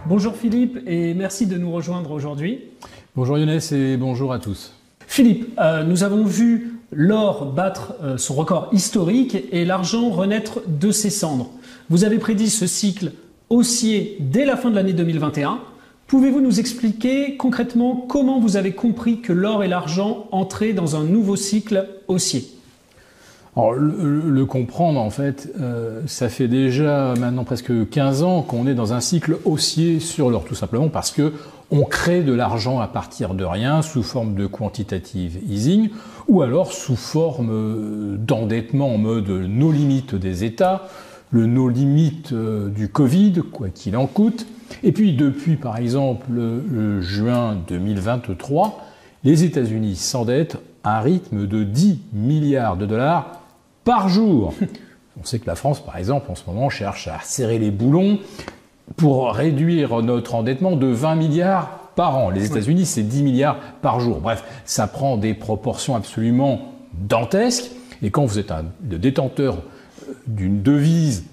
Bonjour Philippe et merci de nous rejoindre aujourd'hui. Bonjour Younes et bonjour à tous. Philippe, nous avons vu l'or battre son record historique et l'argent renaître de ses cendres. Vous avez prédit ce cycle haussier dès la fin de l'année 2021. Pouvez-vous nous expliquer concrètement comment vous avez compris que l'or et l'argent entraient dans un nouveau cycle haussier ? Alors, le comprendre, en fait, ça fait déjà maintenant presque 15 ans qu'on est dans un cycle haussier sur l'or, tout simplement parce que on crée de l'argent à partir de rien sous forme de quantitative easing ou alors sous forme d'endettement en mode no limit des États, le no limit du Covid, quoi qu'il en coûte. Et puis depuis, par exemple, juin 2023, les États-Unis s'endettent à un rythme de 10 milliards de dollars par jour. On sait que la France, par exemple, en ce moment, cherche à serrer les boulons pour réduire notre endettement de 20 milliards par an. Les États-Unis, c'est 10 milliards par jour. Bref, ça prend des proportions absolument dantesques. Et quand vous êtes le détenteur d'une devise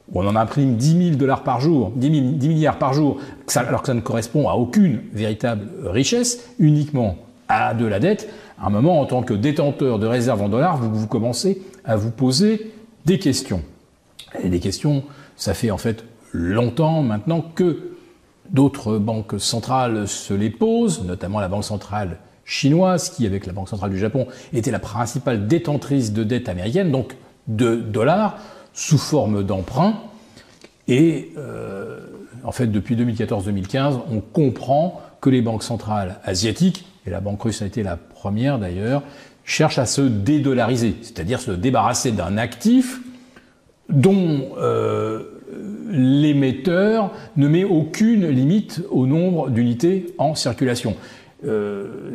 où on en imprime 10 000 dollars par jour, 10 milliards par jour, alors que ça ne correspond à aucune véritable richesse, uniquement à de la dette, à un moment, en tant que détenteur de réserves en dollars, vous commencez à vous poser des questions. Et des questions, ça fait en fait longtemps maintenant que d'autres banques centrales se les posent, notamment la Banque centrale chinoise, qui, avec la Banque centrale du Japon, était la principale détentrice de dette américaine, donc de dollars, sous forme d'emprunt. Et en fait, depuis 2014-2015, on comprend que les banques centrales asiatiques, et la banque russe a été la première d'ailleurs, cherchent à se dédollariser, c'est-à-dire se débarrasser d'un actif dont l'émetteur ne met aucune limite au nombre d'unités en circulation.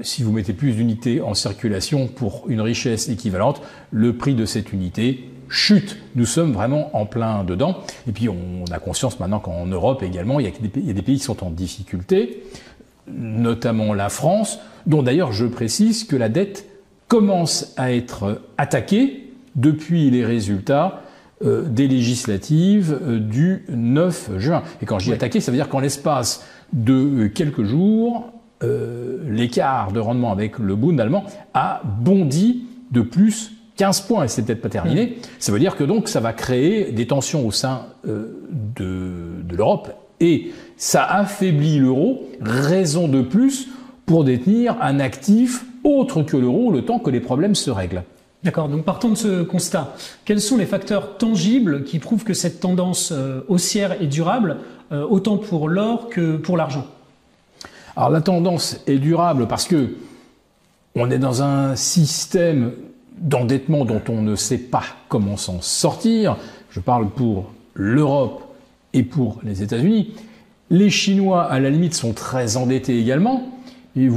Si vous mettez plus d'unités en circulation pour une richesse équivalente, le prix de cette unité chute. Nous sommes vraiment en plein dedans. Et puis on a conscience maintenant qu'en Europe également, il y a des pays qui sont en difficulté, notamment la France, dont d'ailleurs je précise que la dette commence à être attaquée depuis les résultats des législatives du 9 juin. Et quand je dis attaqué, ça veut dire qu'en l'espace de quelques jours, l'écart de rendement avec le Bund allemand a bondi de plus 15 points, et c'est peut-être pas terminé. Ça veut dire que donc ça va créer des tensions au sein de l'Europe, et ça affaiblit l'euro, raison de plus pour détenir un actif autre que l'euro le temps que les problèmes se règlent. D'accord, donc partons de ce constat. Quels sont les facteurs tangibles qui prouvent que cette tendance haussière est durable, autant pour l'or que pour l'argent ? Alors la tendance est durable parce que on est dans un système d'endettement dont on ne sait pas comment s'en sortir. Je parle pour l'Europe et pour les États-Unis. Les Chinois, à la limite, sont très endettés également. Et le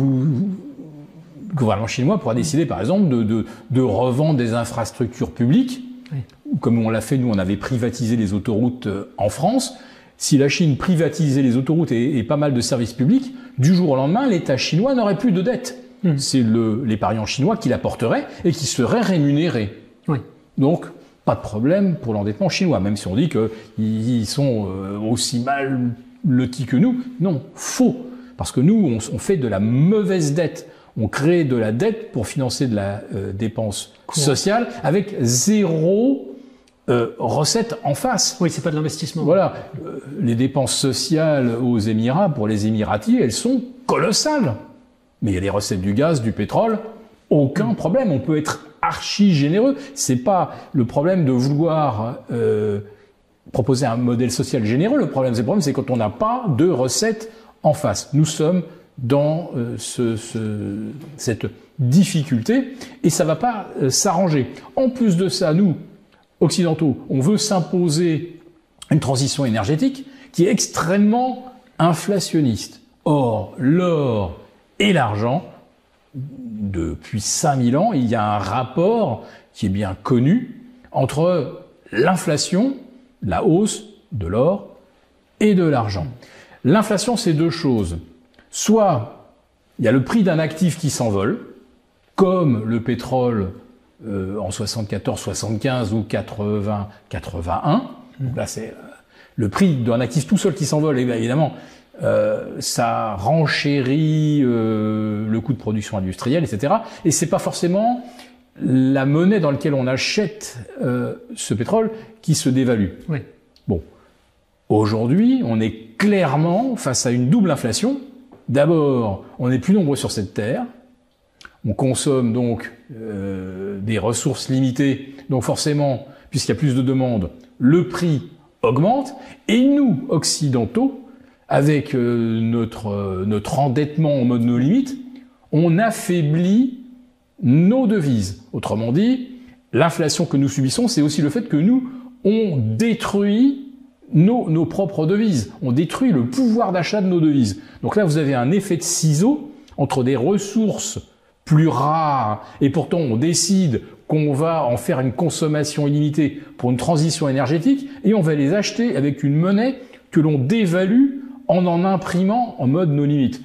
gouvernement chinois pourra décider, par exemple, de revendre des infrastructures publiques. Oui. Comme on l'a fait, nous, on avait privatisé les autoroutes en France. Si la Chine privatisait les autoroutes et pas mal de services publics, du jour au lendemain, l'État chinois n'aurait plus de dette. C'est l'épargnant chinois qui la porterait et qui serait rémunéré. Oui. Donc, pas de problème pour l'endettement chinois, même si on dit qu'ils sont aussi mal lotis que nous. Non, faux. Parce que nous, on fait de la mauvaise dette. On crée de la dette pour financer de la dépense sociale avec zéro recette en face. Oui, c'est pas de l'investissement. Voilà. Les dépenses sociales aux Émirats, pour les Émiratis, elles sont colossales. Mais il y a les recettes du gaz, du pétrole, aucun problème. On peut être archi généreux. C'est pas le problème de vouloir proposer un modèle social généreux. Le problème, c'est quand on n'a pas de recettes en face. Nous sommes dans cette difficulté et ça va pas s'arranger. En plus de ça, nous, occidentaux, on veut s'imposer une transition énergétique qui est extrêmement inflationniste. Or, l'or et l'argent, depuis 5000 ans, il y a un rapport qui est bien connu entre l'inflation, la hausse de l'or et de l'argent. L'inflation, c'est deux choses. Soit il y a le prix d'un actif qui s'envole, comme le pétrole en 74, 75 ou 80, 81. Donc là, c'est le prix d'un actif tout seul qui s'envole. Et bien, évidemment, ça renchérit le coût de production industrielle, etc. Et c'est pas forcément la monnaie dans laquelle on achète ce pétrole qui se dévalue. Oui. Bon, aujourd'hui, on est clairement face à une double inflation. D'abord, on est plus nombreux sur cette terre. On consomme donc des ressources limitées. Donc forcément, puisqu'il y a plus de demandes, le prix augmente. Et nous, occidentaux, avec notre endettement en mode no limite, on affaiblit nos devises. Autrement dit, l'inflation que nous subissons, c'est aussi le fait que nous, on détruit nos propres devises. On détruit le pouvoir d'achat de nos devises. Donc là, vous avez un effet de ciseau entre des ressources plus rares, et pourtant on décide qu'on va en faire une consommation illimitée pour une transition énergétique, et on va les acheter avec une monnaie que l'on dévalue en imprimant en mode no limite.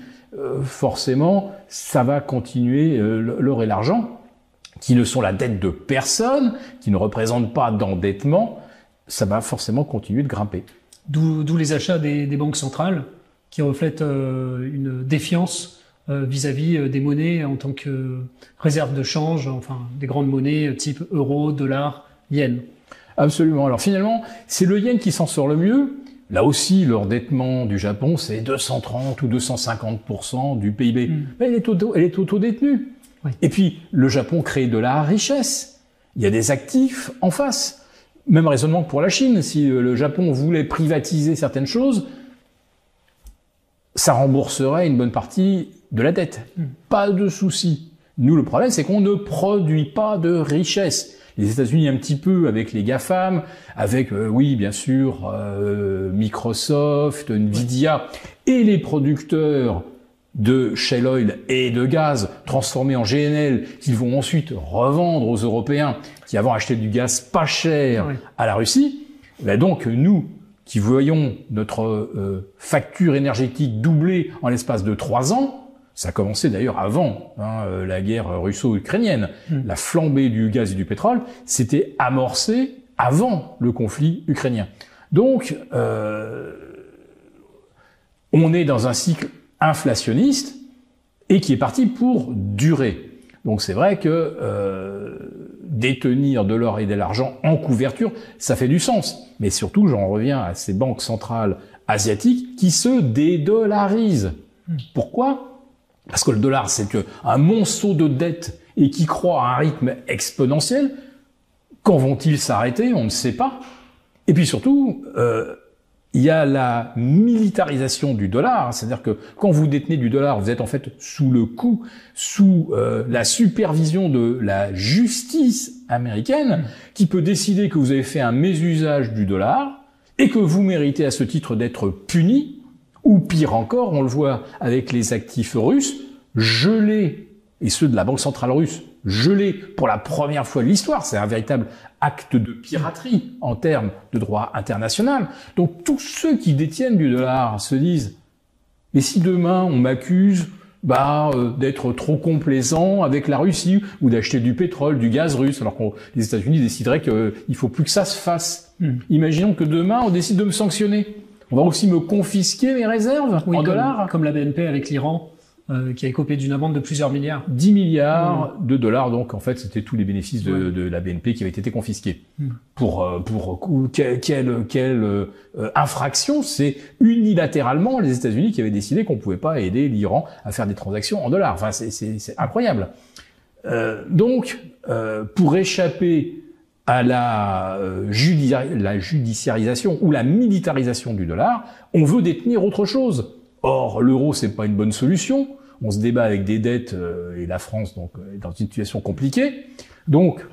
Forcément, ça va continuer, l'or et l'argent, qui ne sont la dette de personne, qui ne représentent pas d'endettement, ça va forcément continuer de grimper. D'où les achats des banques centrales, qui reflètent une défiance vis-à-vis des monnaies en tant que réserve de change, enfin des grandes monnaies type euro, dollar, yen. Absolument. Alors finalement, c'est le yen qui s'en sort le mieux. Là aussi, l'endettement du Japon, c'est 230 ou 250% du PIB. Mais elle est auto-détenue. Oui. Et puis, le Japon crée de la richesse. Il y a des actifs en face. Même raisonnement que pour la Chine. Si le Japon voulait privatiser certaines choses, ça rembourserait une bonne partie de la dette. Pas de souci. Nous, le problème, c'est qu'on ne produit pas de richesse. Les États-Unis un petit peu avec les GAFAM, avec, oui, bien sûr, Microsoft, Nvidia, et les producteurs de shale oil et de gaz transformés en GNL qu'ils vont ensuite revendre aux Européens qui avant achetaient du gaz pas cher à la Russie. Là donc, nous, qui voyons notre facture énergétique doubler en l'espace de 3 ans, ça a commencé d'ailleurs avant la guerre russo-ukrainienne. La flambée du gaz et du pétrole s'était amorcée avant le conflit ukrainien. Donc, on est dans un cycle inflationniste et qui est parti pour durer. Donc c'est vrai que détenir de l'or et de l'argent en couverture, ça fait du sens. Mais surtout, j'en reviens à ces banques centrales asiatiques qui se dédollarisent. Pourquoi ? Parce que le dollar, c'est un monceau de dette et qui croît à un rythme exponentiel. Quand vont-ils s'arrêter ? On ne sait pas. Et puis surtout, il y a la militarisation du dollar. C'est-à-dire que quand vous détenez du dollar, vous êtes en fait sous le coup, sous la supervision de la justice américaine qui peut décider que vous avez fait un mésusage du dollar et que vous méritez à ce titre d'être puni. Ou pire encore, on le voit avec les actifs russes, gelés, et ceux de la Banque centrale russe, gelés pour la première fois de l'histoire. C'est un véritable acte de piraterie en termes de droit international. Donc tous ceux qui détiennent du dollar se disent « Mais si demain on m'accuse d'être trop complaisant avec la Russie ou d'acheter du pétrole, du gaz russe, alors que les États-Unis décideraient qu'il faut plus que ça se fasse. Imaginons que demain on décide de me sanctionner. On va aussi me confisquer mes réserves en dollars. Comme la BNP avec l'Iran, qui a écopé d'une amende de plusieurs milliards. 10 milliards de dollars, donc en fait c'était tous les bénéfices de la BNP qui avaient été confisqués. Pour quelle infraction? C'est unilatéralement les États-Unis qui avaient décidé qu'on pouvait pas aider l'Iran à faire des transactions en dollars. Enfin c'est incroyable. Donc pour échapper à la judiciarisation ou la militarisation du dollar, on veut détenir autre chose. Or, l'euro, c'est pas une bonne solution. On se débat avec des dettes et la France donc est dans une situation compliquée. Donc,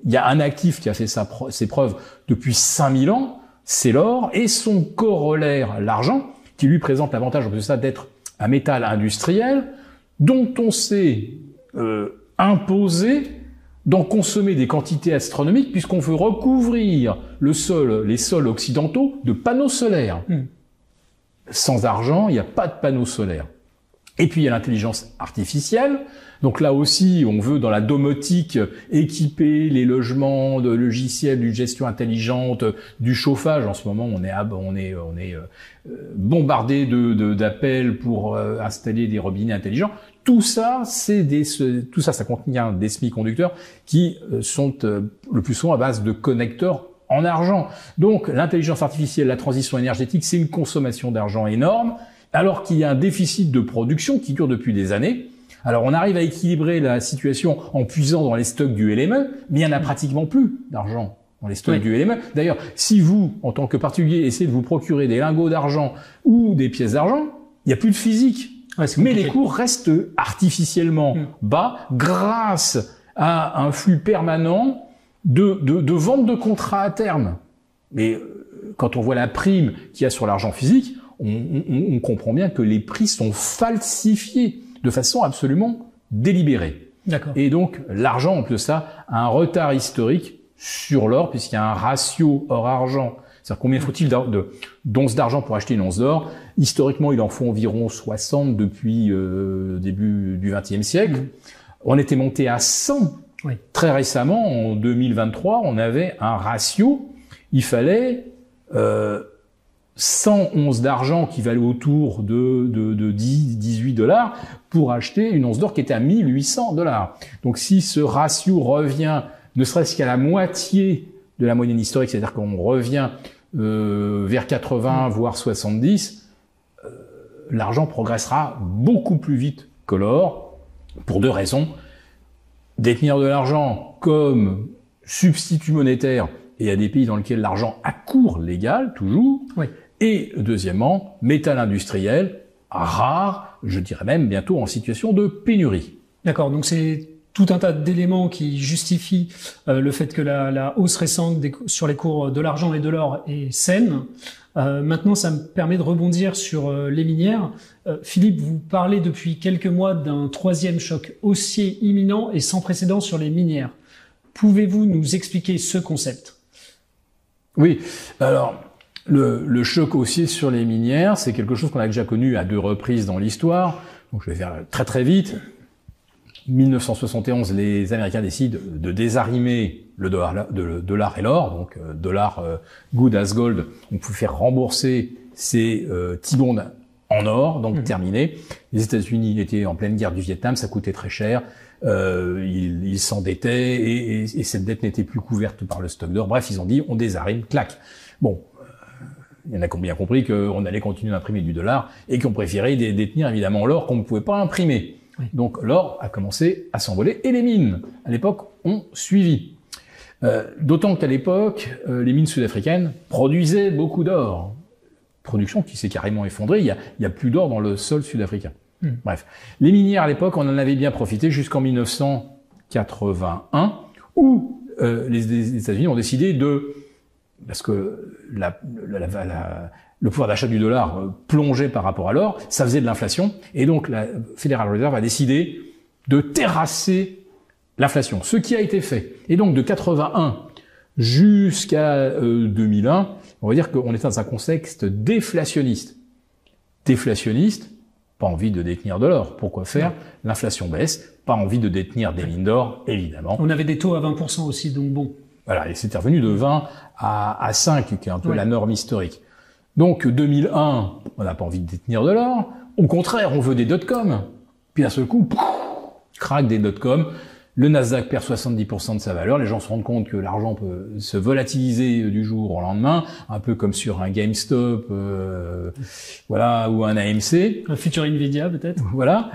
il y a un actif qui a fait ses preuves depuis 5000 ans, c'est l'or, et son corollaire, l'argent, qui lui présente l'avantage en plus de ça d'être un métal industriel dont on s'est imposé d'en consommer des quantités astronomiques puisqu'on veut recouvrir les sols occidentaux de panneaux solaires. Sans argent, il n'y a pas de panneaux solaires. Et puis il y a l'intelligence artificielle. Donc là aussi, on veut dans la domotique équiper les logements de logiciels d'une gestion intelligente, du chauffage. En ce moment, on est bombardé d'appels pour installer des robinets intelligents. Tout ça, ça contient des semi-conducteurs qui sont le plus souvent à base de connecteurs en argent. Donc l'intelligence artificielle, la transition énergétique, c'est une consommation d'argent énorme, alors qu'il y a un déficit de production qui dure depuis des années. Alors on arrive à équilibrer la situation en puisant dans les stocks du LME, mais il n'y en a pratiquement plus d'argent dans les stocks du LME. D'ailleurs, si vous, en tant que particulier, essayez de vous procurer des lingots d'argent ou des pièces d'argent, il n'y a plus de physique. Mais les cours restent artificiellement bas grâce à un flux permanent de vente de contrats à terme. Mais quand on voit la prime qu'il y a sur l'argent physique, on comprend bien que les prix sont falsifiés de façon absolument délibérée. D'accord. Et donc, l'argent, en plus de ça, a un retard historique sur l'or, puisqu'il y a un ratio or-argent. C'est-à-dire combien faut-il d'onces d'argent pour acheter une once d'or? Historiquement, il en faut environ 60 depuis début du XXe siècle. On était monté à 100. Oui. Très récemment, en 2023, on avait un ratio. Il fallait 100 onces d'argent qui valaient autour de 18 $ pour acheter une once d'or qui était à 1800 $. Donc si ce ratio revient ne serait-ce qu'à la moitié de la moyenne historique, c'est-à-dire qu'on revient vers 80 voire 70, l'argent progressera beaucoup plus vite que l'or pour deux raisons. Détenir de l'argent comme substitut monétaire, et il y a des pays dans lesquels l'argent a cours légal, toujours. Oui. Et deuxièmement, métal industriel, rare, je dirais même bientôt en situation de pénurie. D'accord, donc c'est tout un tas d'éléments qui justifient le fait que la hausse récente sur les cours de l'argent et de l'or est saine. Maintenant, ça me permet de rebondir sur les minières. Philippe, vous parlez depuis quelques mois d'un troisième choc haussier imminent et sans précédent sur les minières. Pouvez-vous nous expliquer ce concept? Oui, alors le choc haussier sur les minières, c'est quelque chose qu'on a déjà connu à 2 reprises dans l'histoire. Donc je vais faire très très vite. 1971, les Américains décident de désarimer le dollar et l'or, donc dollar good as gold. On peut faire rembourser ces T-bonds en or, donc terminé. Les États-Unis étaient en pleine guerre du Vietnam, ça coûtait très cher. Ils s'endettaient et cette dette n'était plus couverte par le stock d'or. Bref, ils ont dit on désarime, clac. Bon, il y en a qui ont bien compris qu'on allait continuer d'imprimer du dollar et qu'on préférait détenir évidemment l'or qu'on ne pouvait pas imprimer. Oui. Donc l'or a commencé à s'envoler et les mines, à l'époque, ont suivi. D'autant qu'à l'époque, les mines sud-africaines produisaient beaucoup d'or. Production qui s'est carrément effondrée, il y a plus d'or dans le sol sud-africain. Bref, les minières à l'époque, on en avait bien profité jusqu'en 1981, où les États-Unis ont décidé parce que le pouvoir d'achat du dollar plongeait par rapport à l'or, ça faisait de l'inflation, et donc la Federal Reserve a décidé de terrasser l'inflation, ce qui a été fait. Et donc de 81 jusqu'à 2001, on va dire qu'on était dans un contexte déflationniste. Déflationniste, pas envie de détenir de l'or. Pourquoi faire? L'inflation baisse, pas envie de détenir des mines d'or, évidemment. On avait des taux à 20% aussi, donc bon. Voilà, et c'était revenu de 20 à 5, qui est un peu la norme historique. Donc 2001, on n'a pas envie de détenir de l'or. Au contraire, on veut des dot-com. Puis à ce coup, craque des dot-com. Le Nasdaq perd 70% de sa valeur. Les gens se rendent compte que l'argent peut se volatiliser du jour au lendemain, un peu comme sur un GameStop, voilà, ou un AMC. Un futur Nvidia peut-être. Voilà.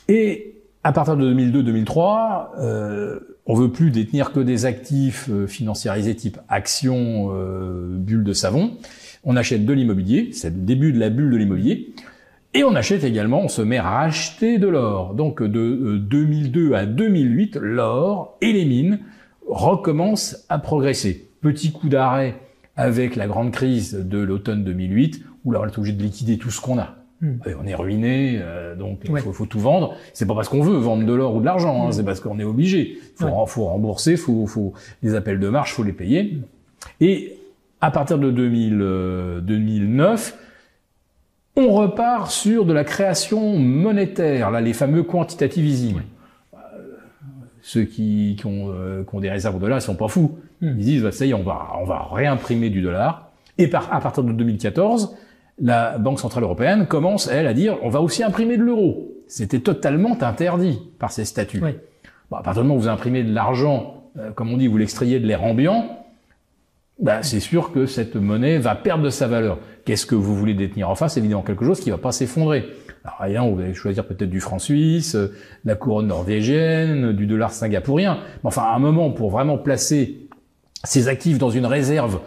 Et à partir de 2002-2003, on veut plus détenir que des actifs financiarisés type actions, bulles de savon. On achète de l'immobilier. C'est le début de la bulle de l'immobilier. Et on achète également, on se met à racheter de l'or. Donc de 2002 à 2008, l'or et les mines recommencent à progresser. Petit coup d'arrêt avec la grande crise de l'automne 2008, où là on est obligé de liquider tout ce qu'on a. Et on est ruiné, donc il faut tout vendre. C'est pas parce qu'on veut vendre de l'or ou de l'argent, c'est parce qu'on est obligé. Faut rembourser, faut les appels de marge, faut les payer. Et à partir de 2009, On repart sur de la création monétaire, là, les fameux quantitative easing. Ceux qui ont des réserves de dollars, ils sont pas fous. Ils disent, ça y est, on va réimprimer du dollar. Et à partir de 2014, la Banque Centrale Européenne commence, elle, à dire, on va aussi imprimer de l'euro. C'était totalement interdit par ces statuts. Oui. Bon, à partir du moment où vous imprimez de l'argent, comme on dit, vous l'extrayez de l'air ambiant, c'est sûr que cette monnaie va perdre de sa valeur. Qu'est-ce que vous voulez détenir en face? Évidemment, quelque chose qui va pas s'effondrer. Alors, évidemment, vous allez choisir peut-être du franc suisse, la couronne norvégienne, du dollar singapourien. Mais enfin, à un moment, pour vraiment placer ces actifs dans une réserve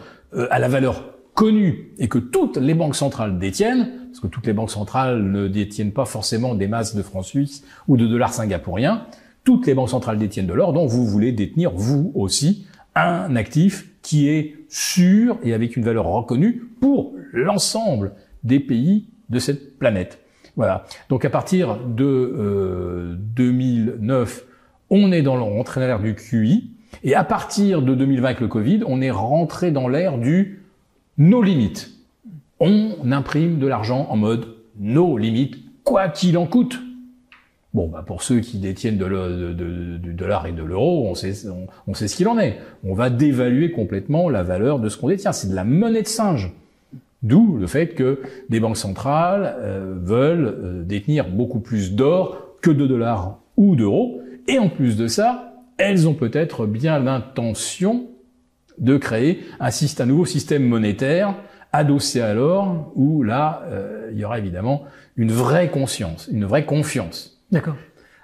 à la valeur connue et que toutes les banques centrales détiennent, parce que toutes les banques centrales ne détiennent pas forcément des masses de francs suisses ou de dollars singapouriens, toutes les banques centrales détiennent de l'or, donc vous voulez détenir, vous aussi, un actif qui est sûr et avec une valeur reconnue pour l'ensemble des pays de cette planète. Voilà. Donc à partir de 2009, on est rentré dans l'ère du QI, et à partir de 2020 avec le Covid, on est rentré dans l'ère du no limit. On imprime de l'argent en mode no limit, quoi qu'il en coûte. Bon, pour ceux qui détiennent du dollar et de l'euro, on sait ce qu'il en est. On va dévaluer complètement la valeur de ce qu'on détient. C'est de la monnaie de singe. D'où le fait que des banques centrales veulent détenir beaucoup plus d'or que de dollars ou d'euros. Et en plus de ça, elles ont peut-être bien l'intention de créer un nouveau système monétaire adossé à l'or, où là, il y aura évidemment une vraie conscience, une vraie confiance. D'accord.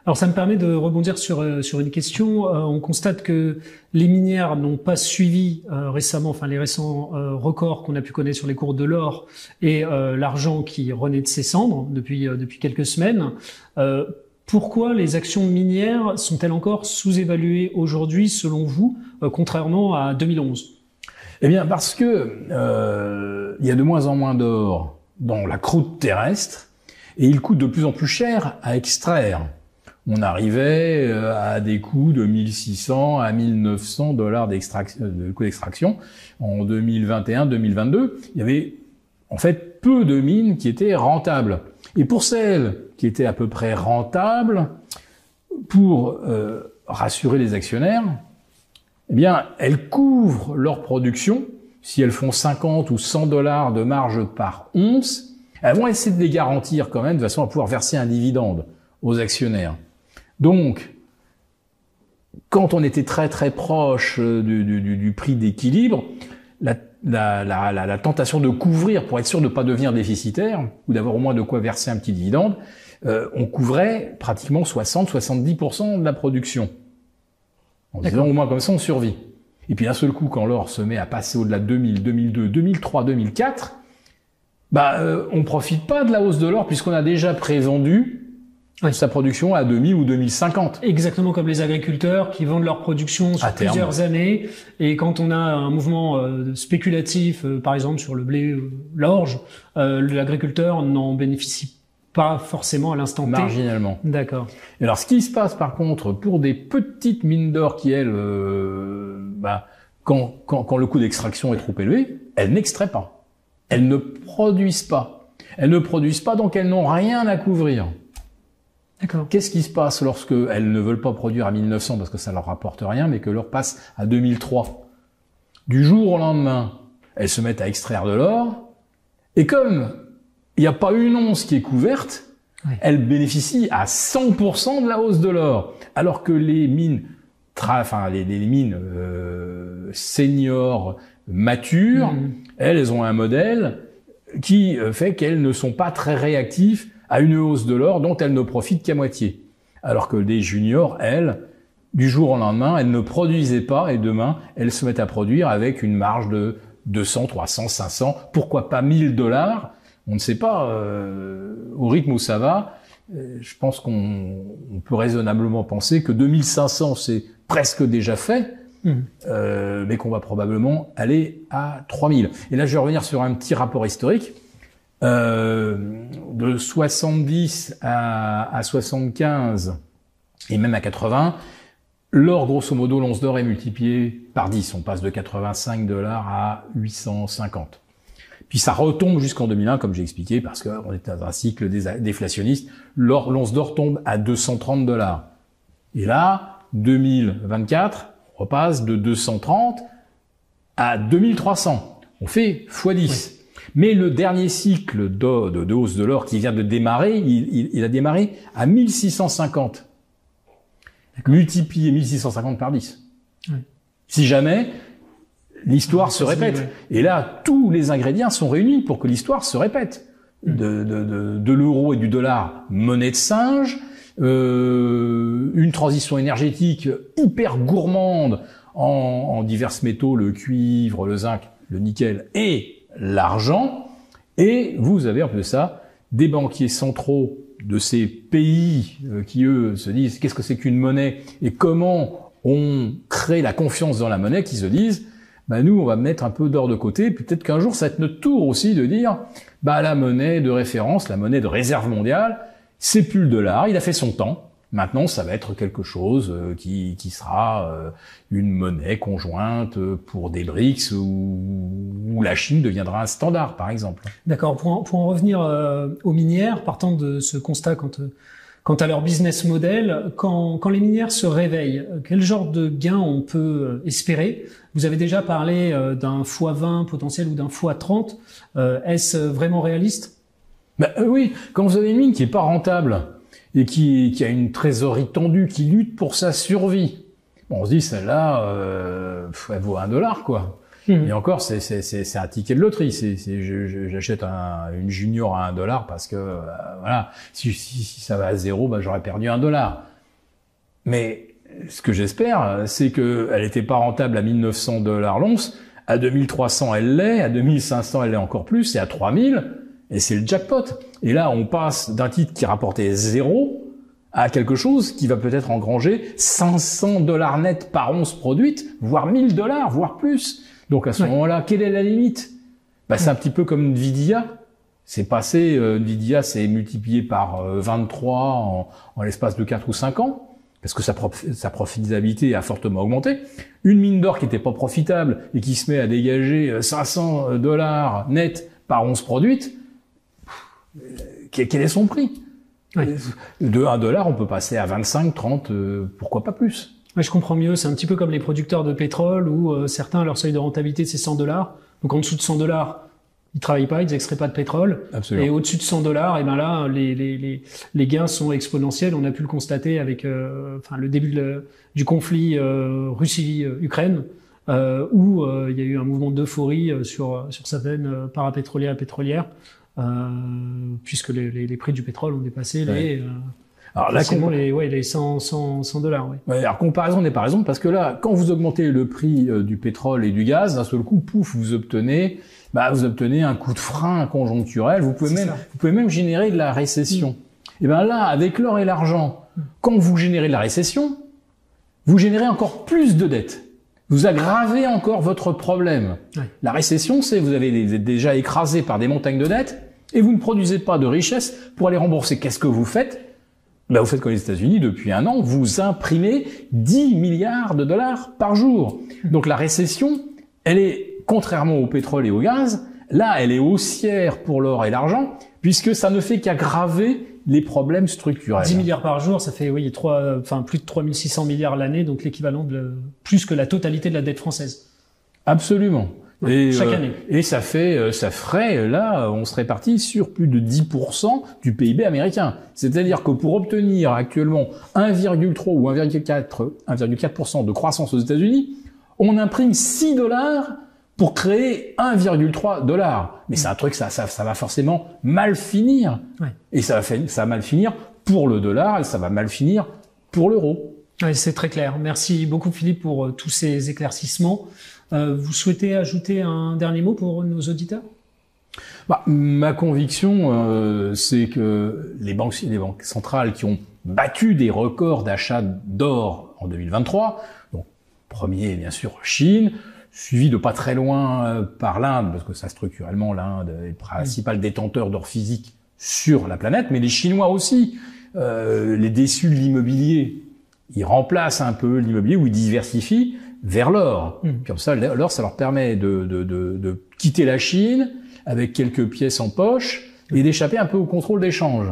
Alors ça me permet de rebondir sur une question. On constate que les minières n'ont pas suivi récemment, les récents records qu'on a pu connaître sur les cours de l'or et l'argent qui renaît de ses cendres depuis quelques semaines. Pourquoi les actions minières sont-elles encore sous-évaluées aujourd'hui, selon vous, contrairement à 2011 ? Eh bien, parce que il y a de moins en moins d'or dans la croûte terrestre et il coûte de plus en plus cher à extraire. On arrivait à des coûts de 1600 à 1900 dollars de coût d'extraction. En 2021-2022, il y avait en fait peu de mines qui étaient rentables. Et pour celles qui étaient à peu près rentables, pour rassurer les actionnaires, eh bien, elles couvrent leur production. Si elles font 50 ou 100 dollars de marge par once, elles vont essayer de les garantir quand même de façon à pouvoir verser un dividende aux actionnaires. Donc, quand on était très très proche du prix d'équilibre, la tentation de couvrir pour être sûr de ne pas devenir déficitaire ou d'avoir au moins de quoi verser un petit dividende, on couvrait pratiquement 60-70% de la production. En disant au moins comme ça on survit. Et puis d'un seul coup, quand l'or se met à passer au-delà de 2000, 2002, 2003, 2004, on profite pas de la hausse de l'or puisqu'on a déjà prévendu sa production à 2000 ou 2050. Exactement comme les agriculteurs qui vendent leur production sur plusieurs années. Et quand on a un mouvement spéculatif, par exemple sur le blé, l'orge, l'agriculteur n'en bénéficie pas forcément à l'instant T. Marginalement. D'accord. Et alors, ce qui se passe par contre pour des petites mines d'or qui, elles, quand le coût d'extraction est trop élevé, elles n'extraient pas. Elles ne produisent pas. Elles ne produisent pas, donc elles n'ont rien à couvrir. D'accord. Qu'est-ce qui se passe lorsque elles ne veulent pas produire à 1900 parce que ça leur rapporte rien, mais que l'or passe à 2003? Du jour au lendemain, elles se mettent à extraire de l'or, et comme il n'y a pas une once qui est couverte, elles bénéficient à 100% de la hausse de l'or, alors que les mines, les mines seniors matures, elles ont un modèle qui fait qu'elles ne sont pas très réactives à une hausse de l'or dont elles ne profitent qu'à moitié. Alors que les juniors, elles, du jour au lendemain, elles ne produisaient pas et demain, elles se mettent à produire avec une marge de 200, 300, 500, pourquoi pas 1000 dollars. On ne sait pas, au rythme où ça va, je pense qu'on peut raisonnablement penser que 2500 c'est presque déjà fait, mais qu'on va probablement aller à 3000. Et là, je vais revenir sur un petit rapport historique. De 70 à 75 et même à 80, l'or, grosso modo, l'once d'or est multiplié par 10. On passe de 85 dollars à 850. Puis ça retombe jusqu'en 2001, comme j'ai expliqué, parce qu'on est dans un cycle déflationniste. L'once d'or tombe à $230. Et là, 2024, on repasse de 230 à 2300. On fait x10. Oui. Mais le dernier cycle de hausse de l'or qui vient de démarrer, il a démarré à 1650. Multiplier 1650 par 10. Oui. Si jamais l'histoire se répète. Oui. Et là, tous les ingrédients sont réunis pour que l'histoire se répète. De l'euro et du dollar, monnaie de singe, une transition énergétique hyper gourmande en divers métaux, le cuivre, le zinc, le nickel et l'argent. Et vous avez en plus de ça des banquiers centraux de ces pays qui, eux, se disent qu'est-ce que c'est qu'une monnaie et comment on crée la confiance dans la monnaie, qui se disent nous, on va mettre un peu d'or de côté, puis peut-être qu'un jour, ça va être notre tour aussi de dire la monnaie de référence, la monnaie de réserve mondiale, c'est plus le dollar, il a fait son temps. Maintenant, ça va être quelque chose qui sera une monnaie conjointe pour des BRICS où la Chine deviendra un standard, par exemple. D'accord. Pour en revenir aux minières, partant de ce constat quant à leur business model, quand les minières se réveillent, quel genre de gain on peut espérer? Vous avez déjà parlé d'un x20 potentiel ou d'un x30. Est-ce vraiment réaliste? Oui, quand vous avez une mine qui est pas rentable et qui a une trésorerie tendue, qui lutte pour sa survie, on se dit celle-là, elle vaut $1, quoi. Et encore, c'est un ticket de loterie. J'achète une junior à $1 parce que voilà, si ça va à 0, j'aurais perdu $1. Mais ce que j'espère, c'est que elle était pas rentable à $1,900 l'once, à 2300 elle l'est, à 2500 elle l'est encore plus, et à 3000, et c'est le jackpot. Et là, on passe d'un titre qui rapportait 0 à quelque chose qui va peut-être engranger $500 net par once produite, voire $1000, voire plus. Donc à ce moment-là, quelle est la limite? C'est un petit peu comme Nvidia. C'est passé, Nvidia s'est multiplié par 23 en l'espace de 4 ou 5 ans, parce que sa profitabilité a fortement augmenté. Une mine d'or qui n'était pas profitable et qui se met à dégager $500 net par once produite, quel est son prix? De $1, on peut passer à 25, 30, pourquoi pas plus? Ouais, je comprends mieux. C'est un petit peu comme les producteurs de pétrole où certains, leur seuil de rentabilité, c'est $100. Donc en dessous de $100, ils travaillent pas, ils extraient pas de pétrole. Absolument. Et au-dessus de $100, et là, les gains sont exponentiels. On a pu le constater avec le début du conflit Russie-Ukraine, où il y a eu un mouvement d'euphorie sur certaines parapétrolières et pétrolières, puisque les prix du pétrole ont dépassé les... Alors là, les $100. Oui. Alors comparaison n'est pas raison, parce que là, quand vous augmentez le prix du pétrole et du gaz, d'un seul coup, pouf, vous obtenez un coup de frein conjoncturel. Vous pouvez même générer de la récession. Et là, avec l'or et l'argent, quand vous générez de la récession, vous générez encore plus de dettes. Vous aggravez encore votre problème. Oui. La récession, c'est vous êtes déjà écrasé par des montagnes de dettes et vous ne produisez pas de richesse pour aller rembourser. Qu'est-ce que vous faites? Vous faites comme les États-Unis, depuis un an, vous imprimez $10 milliards par jour. Donc la récession, elle est, contrairement au pétrole et au gaz, là, elle est haussière pour l'or et l'argent, puisque ça ne fait qu'aggraver les problèmes structurels. 10 milliards par jour, ça fait plus de 3600 milliards l'année, donc l'équivalent de plus que la totalité de la dette française. Absolument. Et, chaque année. Et ça ferait, là, on serait parti sur plus de 10% du PIB américain. C'est-à-dire que pour obtenir actuellement 1,3 ou 1,4% de croissance aux États-Unis, on imprime $6 pour créer $1,3. Mais c'est un truc, ça va forcément mal finir. Ouais. Et ça va mal finir pour le dollar et ça va mal finir pour l'euro. Ouais, c'est très clair. Merci beaucoup Philippe pour tous ces éclaircissements. Vous souhaitez ajouter un dernier mot pour nos auditeurs? Ma conviction, c'est que les banques centrales qui ont battu des records d'achat d'or en 2023, donc premier bien sûr Chine, suivi de pas très loin par l'Inde, parce que ça structurellement l'Inde est le principal détenteur d'or physique sur la planète, mais les Chinois aussi, les déçus de l'immobilier, ils remplacent un peu l'immobilier ou ils diversifient vers l'or. Comme ça, l'or, ça leur permet de quitter la Chine avec quelques pièces en poche et d'échapper un peu au contrôle d'échange.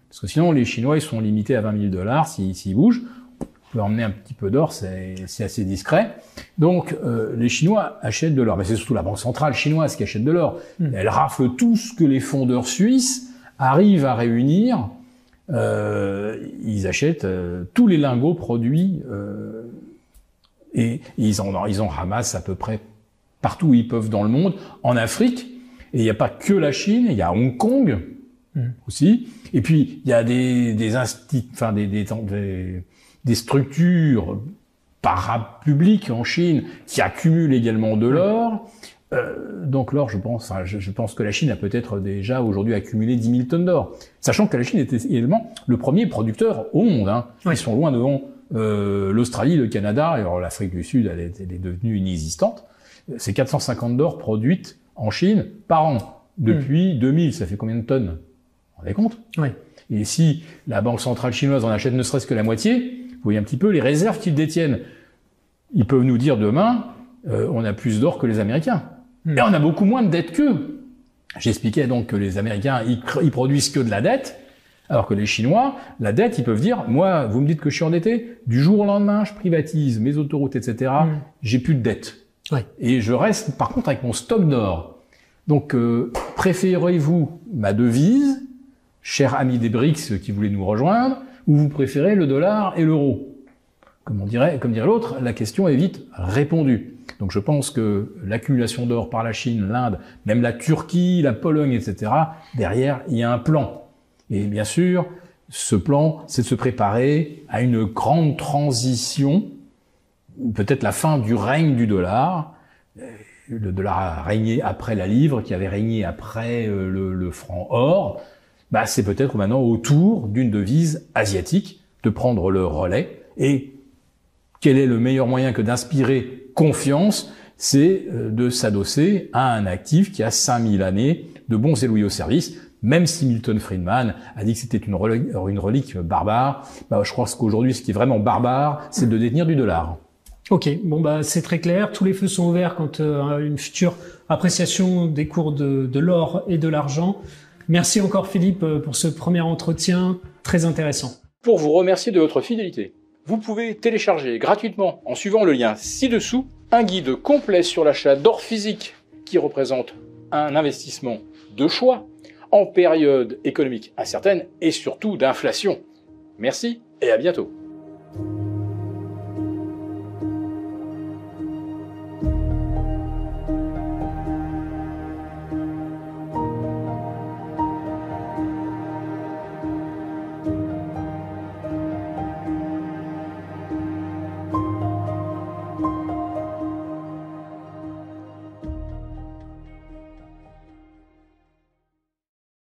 Parce que sinon, les Chinois, ils sont limités à 20 000 $ s'ils bougent. On peut emmener un petit peu d'or, c'est assez discret. Donc, les Chinois achètent de l'or. Mais c'est surtout la Banque centrale chinoise qui achète de l'or. Elle rafle tout ce que les fondeurs suisses arrivent à réunir. Ils achètent tous les lingots produits et ils en ramassent à peu près partout où ils peuvent dans le monde. En Afrique, et il n'y a pas que la Chine, il y a Hong Kong aussi. Et puis, il y a des structures parapubliques en Chine qui accumulent également de l'or. Donc l'or, je pense que la Chine a peut-être déjà aujourd'hui accumulé 10 000 tonnes d'or. Sachant que la Chine était également le premier producteur au monde. Ils sont loin devant l'Australie, le Canada, et alors l'Afrique du Sud, elle est devenue inexistante. C'est 450 d'or produites en Chine par an. Depuis 2000, ça fait combien de tonnes? Vous vous rendez compte? Oui. Et si la Banque centrale chinoise en achète ne serait-ce que la moitié, vous voyez un petit peu les réserves qu'ils détiennent. Ils peuvent nous dire demain, on a plus d'or que les Américains. Et on a beaucoup moins de dettes qu'eux. J'expliquais donc que les Américains, ils produisent que de la dette, alors que les Chinois, la dette, ils peuvent dire, moi, vous me dites que je suis endetté, du jour au lendemain, je privatise mes autoroutes, etc., j'ai plus de dette. Ouais. Et je reste, par contre, avec mon stock d'or. Donc, préférez-vous ma devise, cher ami des BRICS qui voulait nous rejoindre, ou vous préférez le dollar et l'euro? Comme dirait l'autre, la question est vite répondue. Donc je pense que l'accumulation d'or par la Chine, l'Inde, même la Turquie, la Pologne, etc., derrière, il y a un plan. Et bien sûr, ce plan, c'est de se préparer à une grande transition, peut-être la fin du règne du dollar. Le dollar a régné après la livre, qui avait régné après le franc or. C'est peut-être maintenant au tour d'une devise asiatique de prendre le relais. Et quel est le meilleur moyen que d'inspirer confiance? C'est de s'adosser à un actif qui a 5000 années de bons et loyaux services. Même si Milton Friedman a dit que c'était une relique barbare, je crois qu'aujourd'hui, ce qui est vraiment barbare, c'est de détenir du dollar. Ok, c'est très clair. Tous les feux sont ouverts quant à une future appréciation des cours de l'or et de l'argent. Merci encore Philippe pour ce premier entretien très intéressant. Pour vous remercier de votre fidélité, vous pouvez télécharger gratuitement, en suivant le lien ci-dessous, un guide complet sur l'achat d'or physique qui représente un investissement de choix en période économique incertaine et surtout d'inflation. Merci et à bientôt.